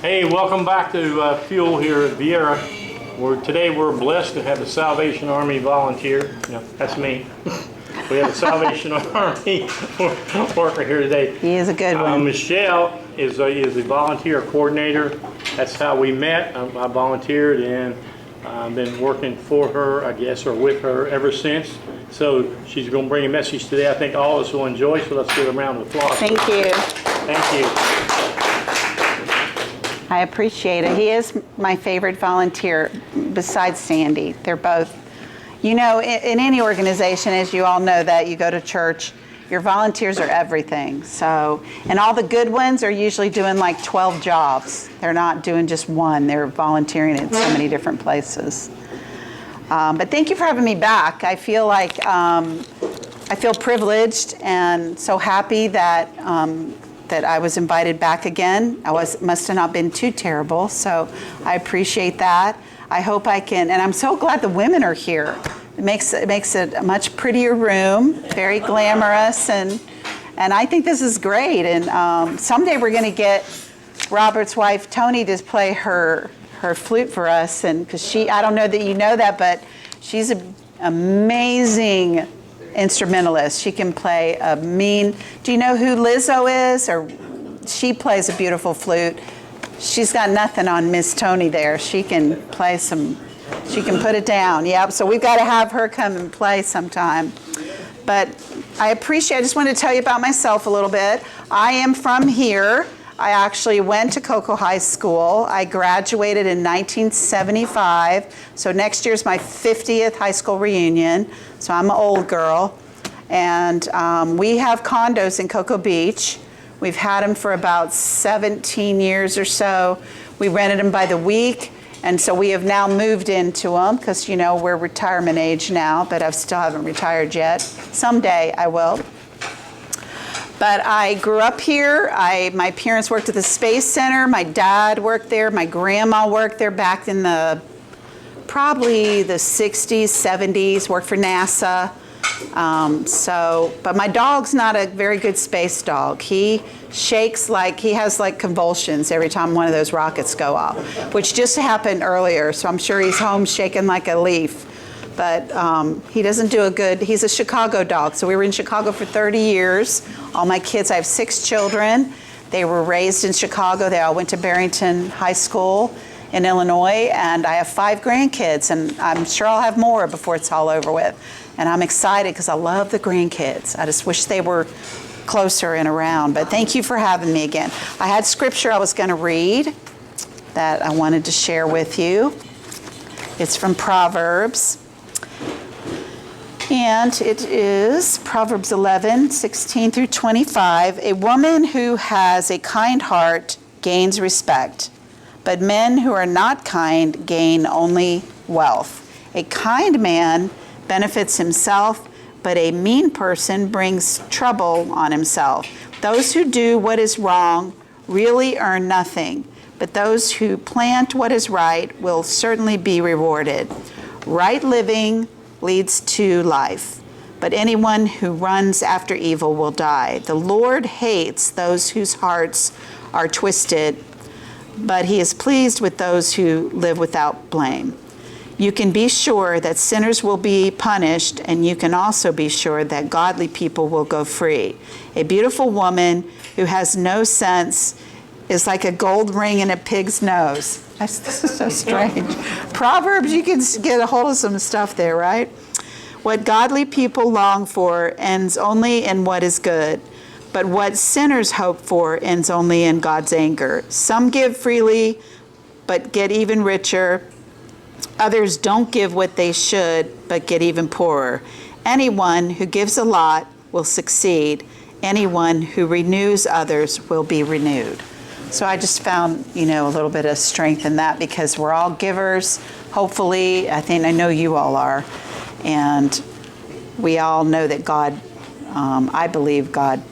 Hey, welcome back to F.U.E.L. here at Viera. Today we're blessed to have the Salvation Army volunteer. That's me. We have a Salvation Army worker here today. He is a good one. Michele is a volunteer coordinator. That's how we met. I volunteered and I've been working for her, I guess, or with her ever since. So she's going to bring a message today I think all of us will enjoy, so let's give a round of applause. Thank you. Thank you. I appreciate it. He is my favorite volunteer besides Sandy. They're both, in any organization, as you all know that, you go to church, your volunteers are everything. So, and all the good ones are usually doing like 12 jobs. They're not doing just one. They're volunteering at so many different places. But thank you for having me back. I feel like, I feel privileged and so happy that that I was invited back again. Must have not been too terrible, so I appreciate that. I hope I can, and I'm so glad the women are here. It makes it a much prettier room, very glamorous, and I think this is great. And someday we're going to get Robert's wife Tony to play her flute for us, and because I don't know that you know that, but she's an amazing instrumentalist. She can play do you know who Lizzo is? Or she plays a beautiful flute. She's got nothing on Miss Tony there. She can play she can put it down. Yep, so we've got to have her come and play sometime. But I just want to tell you about myself a little bit. I am from here. I actually went to Cocoa High School. I graduated in 1975. So next year's my 50th high school reunion. So I'm an old girl. And we have condos in Cocoa Beach. We've had them for about 17 years or so. We rented them by the week. And so we have now moved into them because, we're retirement age now, but I still haven't retired yet. Someday I will. But I grew up here. My parents worked at the Space Center. My dad worked there. My grandma worked there back in probably the 60s, 70s, worked for NASA. But my dog's not a very good space dog. He shakes he has convulsions every time one of those rockets go off, which just happened earlier. So I'm sure he's home shaking like a leaf. But he doesn't do he's a Chicago dog. So we were in Chicago for 30 years. All my kids, I have 6 children. They were raised in Chicago. They all went to Barrington High School in Illinois. And I have 5 grandkids. And I'm sure I'll have more before it's all over with. And I'm excited because I love the grandkids. I just wish they were closer and around. But thank you for having me again. I had scripture I was going to read that I wanted to share with you. It's from Proverbs. And it is Proverbs 11:16 through 25. A woman who has a kind heart gains respect, but men who are not kind gain only wealth. A kind man benefits himself, but a mean person brings trouble on himself. Those who do what is wrong really earn nothing, but those who plant what is right will certainly be rewarded. Right living leads to life, but anyone who runs after evil will die. The Lord hates those whose hearts are twisted, but he is pleased with those who live without blame. You can be sure that sinners will be punished, and you can also be sure that godly people will go free. A beautiful woman who has no sense is like a gold ring in a pig's nose. This is so strange. Proverbs, you can get a hold of some stuff there, right? What godly people long for ends only in what is good, but what sinners hope for ends only in God's anger. Some give freely, but get even richer. Others don't give what they should, but get even poorer. Anyone who gives a lot will succeed. Anyone who renews others will be renewed. So I just found, a little bit of strength in that because we're all givers. Hopefully, I know you all are. And we all know that God, I believe God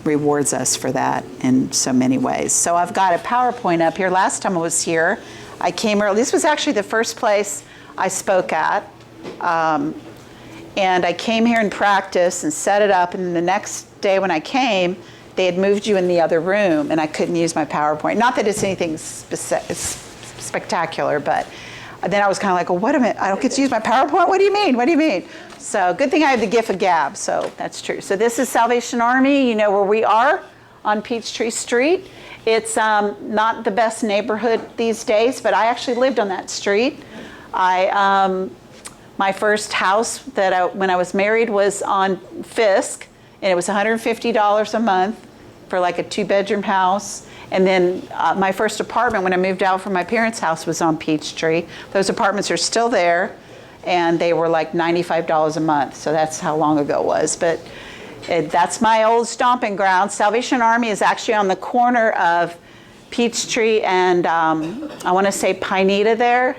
rewards us for that in so many ways. So I've got a PowerPoint up here. Last time I was here, I came early. This was actually the first place I spoke at. And I came here and practiced and set it up. And the next day when I came, they had moved you in the other room, and I couldn't use my PowerPoint. Not that it's anything spectacular, but then I was kind of like, well, wait a minute, I don't get to use my PowerPoint? What do you mean? What do you mean? So good thing I have the gift of gab, so that's true. So this is Salvation Army. You know where we are on Peachtree Street. It's not the best neighborhood these days, but I actually lived on that street. My first house when I was married was on Fisk, and it was $150 a month for like a 2-bedroom house. And then my first apartment when I moved out from my parents' house was on Peachtree. Those apartments are still there, and they were like $95 a month. So that's how long ago it was. But that's my old stomping ground. Salvation Army is actually on the corner of Peachtree and I want to say Pineda there.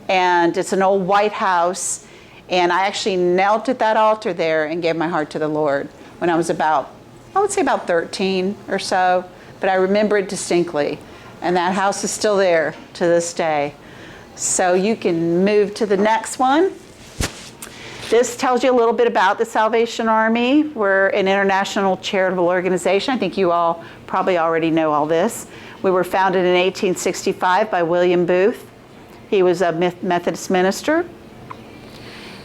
And it's an old white house. And I actually knelt at that altar there and gave my heart to the Lord when I was I would say about 13 or so. But I remember it distinctly. And that house is still there to this day. So you can move to the next one. This tells you a little bit about the Salvation Army. We're an international charitable organization. I think you all probably already know all this. We were founded in 1865 by William Booth. He was a Methodist minister.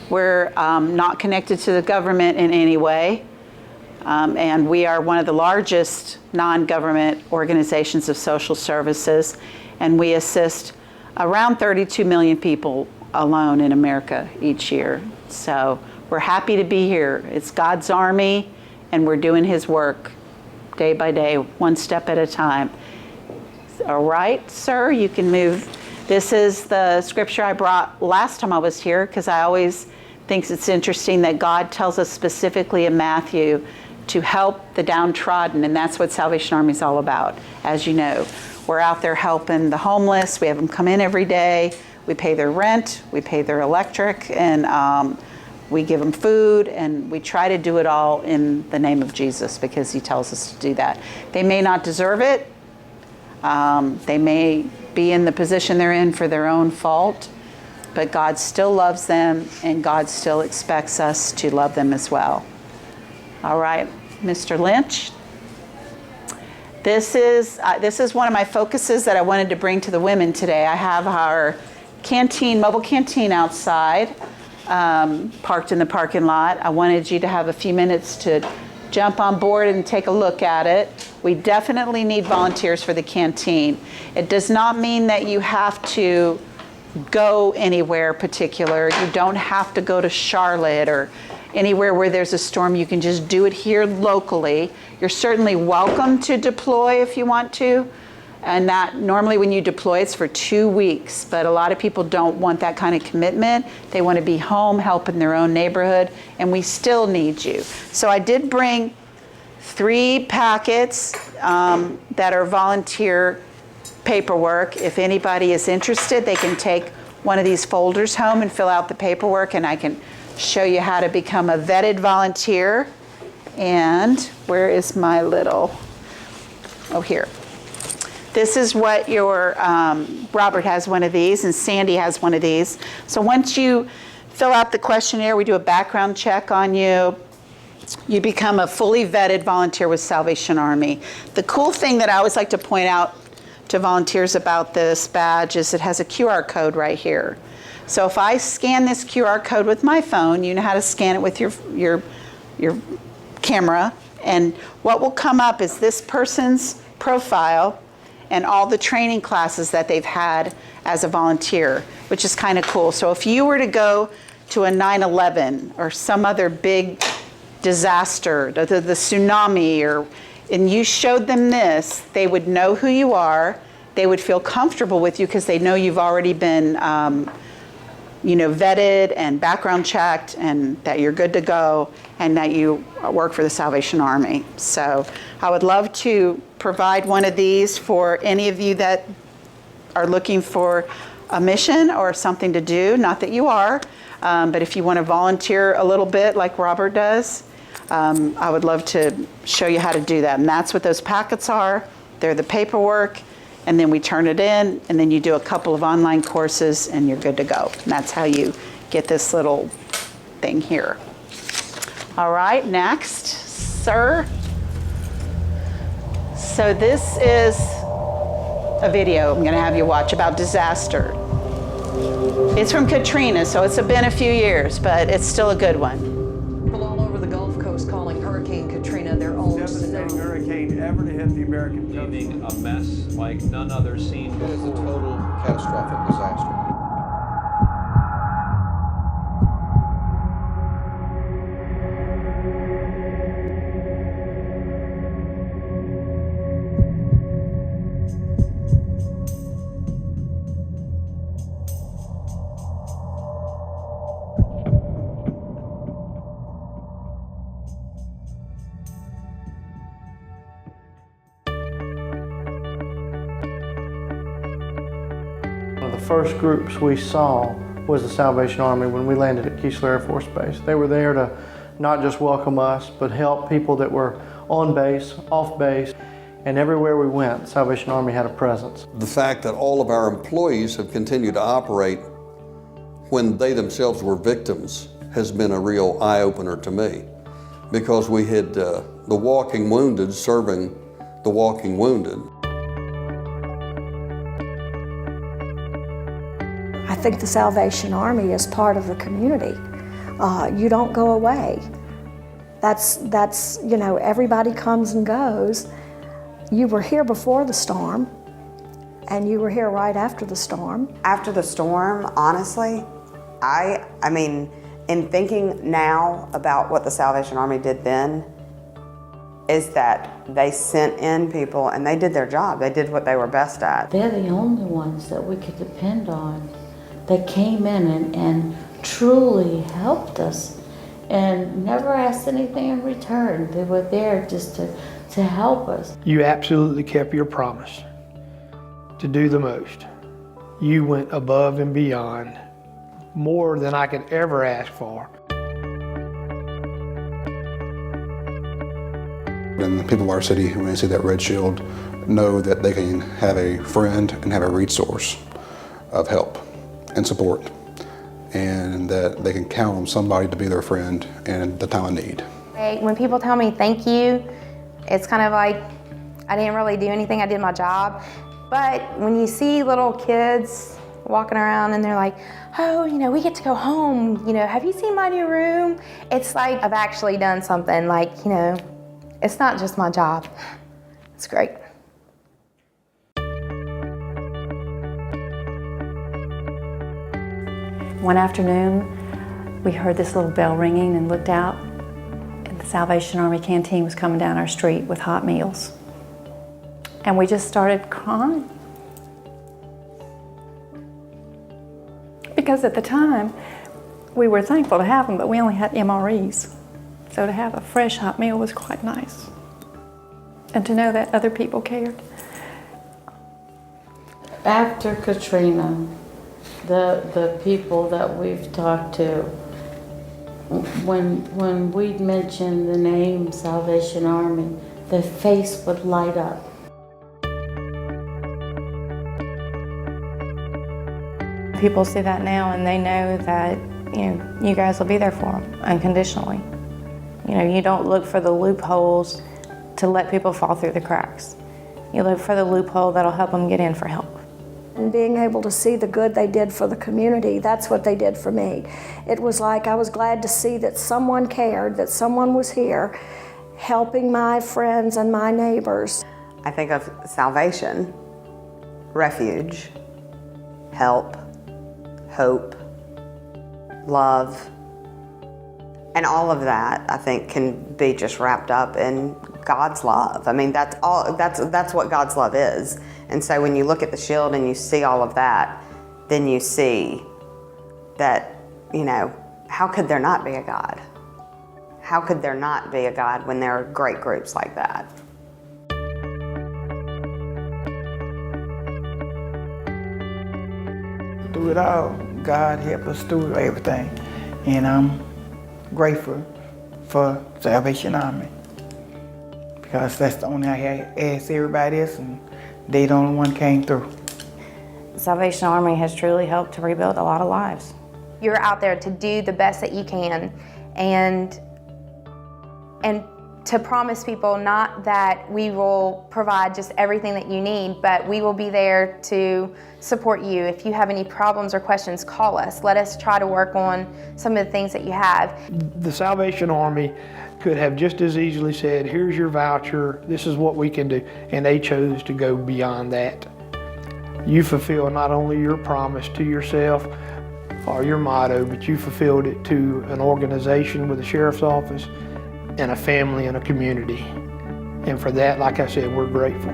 We're not connected to the government in any way. And we are one of the largest non-government organizations of social services. And we assist around 32 million people alone in America each year. So we're happy to be here. It's God's army, and we're doing his work day by day, one step at a time. All right, sir, you can move. This is the scripture I brought last time I was here, because I always think it's interesting that God tells us specifically in Matthew to help the downtrodden, and that's what Salvation Army is all about. As you know, we're out there helping the homeless. We have them come in every day. We pay their rent, we pay their electric, and we give them food, and we try to do it all in the name of Jesus because he tells us to do that. They may not deserve it. They may be in the position they're in for their own fault, but God still loves them, and God still expects us to love them as well. All right, Mr. Lynch. This is one of my focuses that I wanted to bring to the women today. I have our mobile canteen outside, parked in the parking lot. I wanted you to have a few minutes to jump on board and take a look at it. We definitely need volunteers for the canteen. It does not mean that you have to go anywhere particular. You don't have to go to Charlotte or anywhere where there's a storm. You can just do it here locally. You're certainly welcome to deploy if you want to. And that normally when you deploy, it's for 2 weeks. But a lot of people don't want that kind of commitment. They want to be home helping their own neighborhood, and we still need you. So I did bring 3 packets that are volunteer paperwork. If anybody is interested, they can take one of these folders home and fill out the paperwork, and I can show you how to become a vetted volunteer. And where is my little, oh, here. This is what your, Robert has one of these, and Sandy has one of these. So once you fill out the questionnaire, we do a background check on you. You become a fully vetted volunteer with Salvation Army. The cool thing that I always like to point out to volunteers about this badge is it has a QR code right here. So if I scan this QR code with my phone, you know how to scan it with your camera, and what will come up is this person's profile and all the training classes that they've had as a volunteer, which is kind of cool. So if you were to go to a 9/11 or some other big disaster, the tsunami, and you showed them this, they would know who you are. They would feel comfortable with you because they know you've already been vetted and background checked, and that you're good to go, and that you work for the Salvation Army. So I would love to provide one of these for any of you that are looking for a mission or something to do. Not that you are, but if you want to volunteer a little bit like Robert does, I would love to show you how to do that. And that's what those packets are. They're the paperwork, and then we turn it in, and then you do a couple of online courses, and you're good to go. And that's how you get this little thing here. All right, next, sir. So this is a video I'm going to have you watch about disaster. It's from Katrina, so it's been a few years, but it's still a good one. People all over the Gulf Coast calling Hurricane Katrina their own Devastating hurricane ever to hit the American coast. Leaving a mess like none other seen before. It is a total catastrophic disaster. One of the first groups we saw was the Salvation Army when we landed at Keesler Air Force Base. They were there to not just welcome us, but help people that were on base, off base, and everywhere we went, Salvation Army had a presence. The fact that all of our employees have continued to operate when they themselves were victims has been a real eye-opener to me, because we had the walking wounded serving the walking wounded. I think the Salvation Army is part of the community. You don't go away. That's you know, everybody comes and goes. You were here before the storm, and you were here right after the storm. After the storm, honestly, I mean, in thinking now about what the Salvation Army did then, is that they sent in people and they did their job. They did what they were best at. They're the only ones that we could depend on. They came in and truly helped us and never asked anything in return. They were there just to help us. You absolutely kept your promise to do the most. You went above and beyond, more than I could ever ask for. And the people of our city, when they see that red shield, know that they can have a friend and have a resource of help and support, and that they can count on somebody to be their friend in the time of need. When people tell me thank you, it's kind of like I didn't really do anything, I did my job. But when you see little kids walking around and they're like, oh, you know, we get to go home, you know, have you seen my new room? It's like I've actually done something, like, you know, it's not just my job. It's great. One afternoon, we heard this little bell ringing and looked out, and the Salvation Army canteen was coming down our street with hot meals. And we just started crying. Because at the time, we were thankful to have them, but we only had MREs. So to have a fresh hot meal was quite nice. And to know that other people cared. After Katrina, the people that we've talked to, when we'd mention the name Salvation Army, their face would light up. People see that now and they know that, you know, you guys will be there for them unconditionally. You know, you don't look for the loopholes to let people fall through the cracks. You look for the loophole that'll help them get in for help. And being able to see the good they did for the community, that's what they did for me. It was like I was glad to see that someone cared, that someone was here helping my friends and my neighbors. I think of salvation, refuge, help, hope, love, and all of that, I think, can be just wrapped up in God's love. I mean, that's what God's love is. And so when you look at the shield and you see all of that, then you see that, you know, how could there not be a God? How could there not be a God when there are great groups like that? Through it all, God helped us through everything. And I'm grateful for Salvation Army, because that's the only I had asked everybody else, and they the only one came through. Salvation Army has truly helped to rebuild a lot of lives. You're out there to do the best that you can and to promise people not that we will provide just everything that you need, but we will be there to support you. If you have any problems or questions, call us. Let us try to work on some of the things that you have. The Salvation Army could have just as easily said, here's your voucher, this is what we can do, and they chose to go beyond that. You fulfill not only your promise to yourself or your motto, but you fulfilled it to an organization with a sheriff's office and a family and a community. And for that, like I said, we're grateful.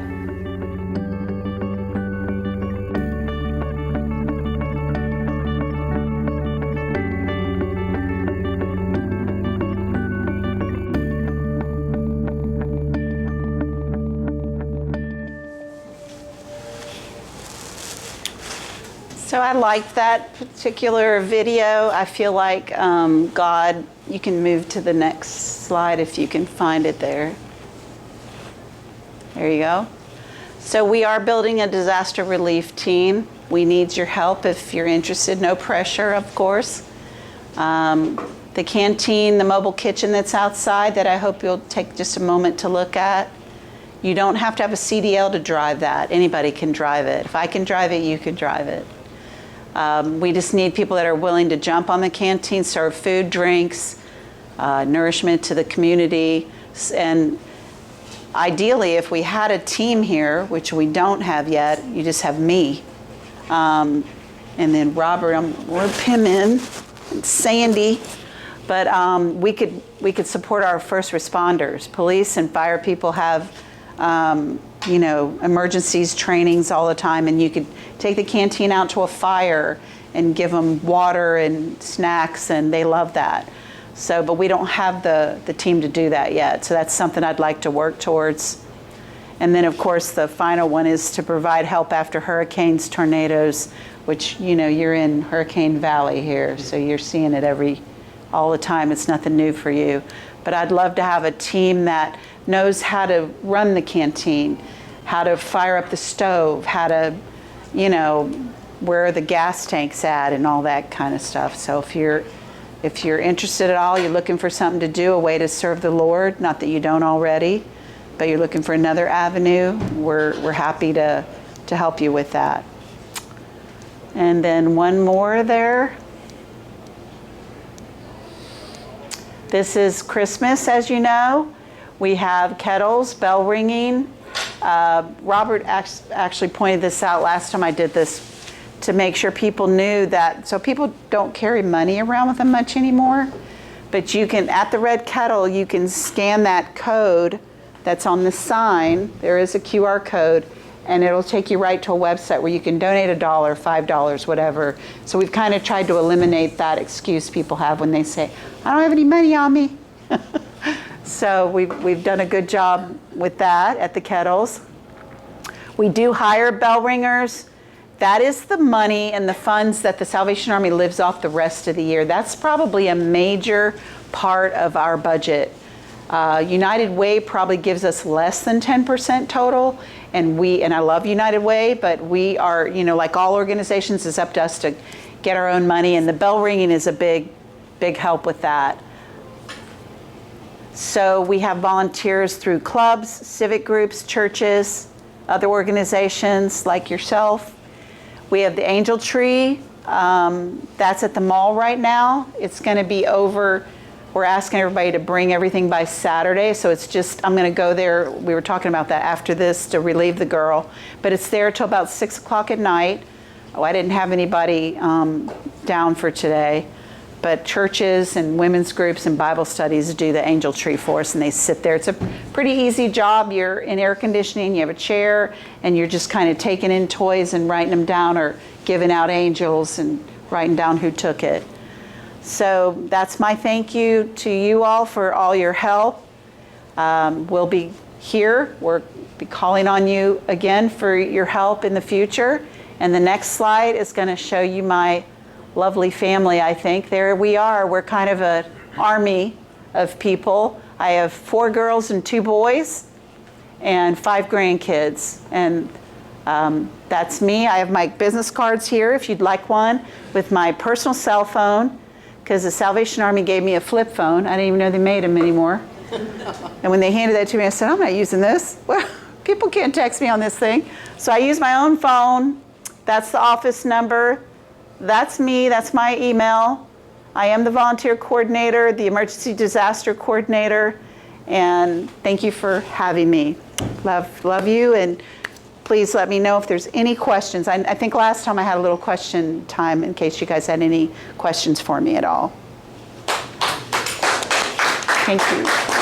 So I liked that particular video. I feel like God, you can move to the next slide if you can find it there. There you go. So we are building a disaster relief team. We need your help if you're interested. No pressure, of course. The canteen, the mobile kitchen that's outside that I hope you'll take just a moment to look at. You don't have to have a CDL to drive that. Anybody can drive it. If I can drive it, you can drive it. We just need people that are willing to jump on the canteen, serve food, drinks, nourishment to the community. And ideally, if we had a team here, which we don't have yet, you just have me. And then Robert, we'll him in, and Sandy. But we could support our first responders. Police and fire people have emergencies trainings all the time, and you could take the canteen out to a fire and give them water and snacks, and they love that. So, but we don't have the team to do that yet. So that's something I'd like to work towards. And then of course the final one is to provide help after hurricanes, tornadoes, which you're in Hurricane Valley here, so you're seeing it all the time. It's nothing new for you. But I'd love to have a team that knows how to run the canteen, how to fire up the stove, how to, where the gas tank's at and all that kind of stuff. So if you're interested at all, you're looking for something to do, a way to serve the Lord, not that you don't already, but you're looking for another avenue, we're happy to help you with that. And then one more there. This is Christmas, as you know. We have kettles, bell ringing. Robert actually pointed this out last time I did this to make sure people knew that, so people don't carry money around with them much anymore, but you can, at the red kettle, you can scan that code that's on the sign. There is a QR code, and it'll take you right to a website where you can donate $1, $5, whatever. So we've kind of tried to eliminate that excuse people have when they say, I don't have any money on me. So we've done a good job with that at the kettles. We do hire bell ringers. That is the money and the funds that the Salvation Army lives off the rest of the year. That's probably a major part of our budget. United Way probably gives us less than 10% total, and I love United Way, but we are, like all organizations, it's up to us to get our own money, and the bell ringing is a big help with that. So we have volunteers through clubs, civic groups, churches, other organizations like yourself. We have the Angel Tree. That's at the mall right now. It's going to be over. We're asking everybody to bring everything by Saturday. So it's just, I'm going to go there. We were talking about that after this to relieve the girl. But it's there till about 6 o'clock at night. Oh, I didn't have anybody down for today. But churches and women's groups and Bible studies do the Angel Tree for us, and they sit there. It's a pretty easy job. You're in air conditioning, you have a chair, and you're just kind of taking in toys and writing them down, or giving out angels and writing down who took it. So that's my thank you to you all for all your help. We'll be here. We'll be calling on you again for your help in the future. And the next slide is going to show you my lovely family, I think. There we are. We're kind of an army of people. I have 4 girls and 2 boys and 5 grandkids. And that's me. I have my business cards here if you'd like one, with my personal cell phone, because the Salvation Army gave me a flip phone. I didn't even know they made them anymore. And when they handed that to me, I said, I'm not using this. Well, people can't text me on this thing. So I use my own phone. That's the office number. That's me. That's my email. I am the volunteer coordinator, the emergency disaster coordinator. And thank you for having me. Love you. And please let me know if there's any questions. I think last time I had a little question time in case you guys had any questions for me at all. Thank you.